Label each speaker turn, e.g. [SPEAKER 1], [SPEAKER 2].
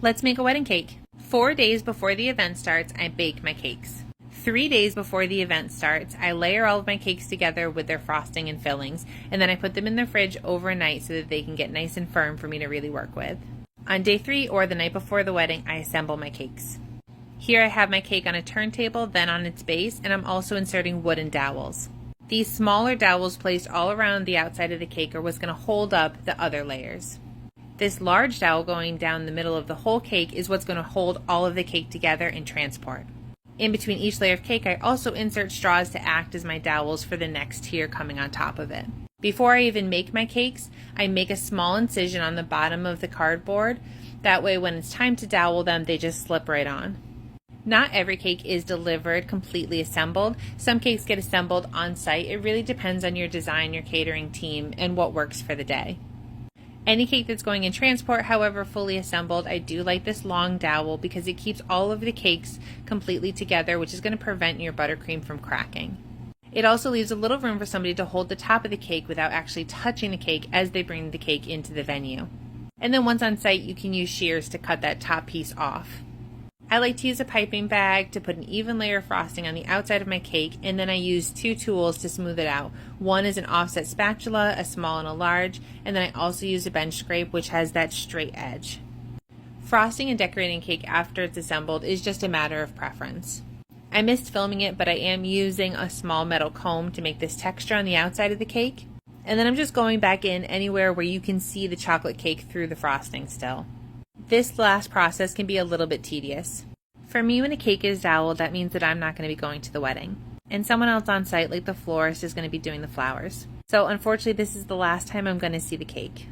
[SPEAKER 1] Let's make a wedding cake. 4 days before the event starts, I bake my cakes. 3 days before the event starts, I layer all of my cakes together with their frosting and fillings, and then I put them in the fridge overnight so that they can get nice and firm for me to really work with. On day 3, or the night before the wedding, I assemble my cakes. Here I have my cake on a turntable, then on its base, and I'm also inserting wooden dowels. These smaller dowels placed all around the outside of the cake are what's going to hold up the other layers. This large dowel going down the middle of the whole cake is what's going to hold all of the cake together and transport. In between each layer of cake, I also insert straws to act as my dowels for the next tier coming on top of it. Before I even make my cakes, I make a small incision on the bottom of the cardboard. That way when it's time to dowel them, they just slip right on. Not every cake is delivered completely assembled. Some cakes get assembled on site. It really depends on your design, your catering team, and what works for the day. Any cake that's going in transport, however, fully assembled, I do like this long dowel because it keeps all of the cakes completely together, which is going to prevent your buttercream from cracking. It also leaves a little room for somebody to hold the top of the cake without actually touching the cake as they bring the cake into the venue. And then once on site, you can use shears to cut that top piece off. I like to use a piping bag to put an even layer of frosting on the outside of my cake, and then I use 2 tools to smooth it out. One is an offset spatula, a small and a large, and then I also use a bench scrape which has that straight edge. Frosting and decorating cake after it's assembled is just a matter of preference. I missed filming it, but I am using a small metal comb to make this texture on the outside of the cake, and then I'm just going back in anywhere where you can see the chocolate cake through the frosting still. This last process can be a little bit tedious. For me, when a cake is doweled, that means that I'm not going to be going to the wedding. And someone else on site, like the florist, is going to be doing the flowers. So unfortunately, this is the last time I'm going to see the cake.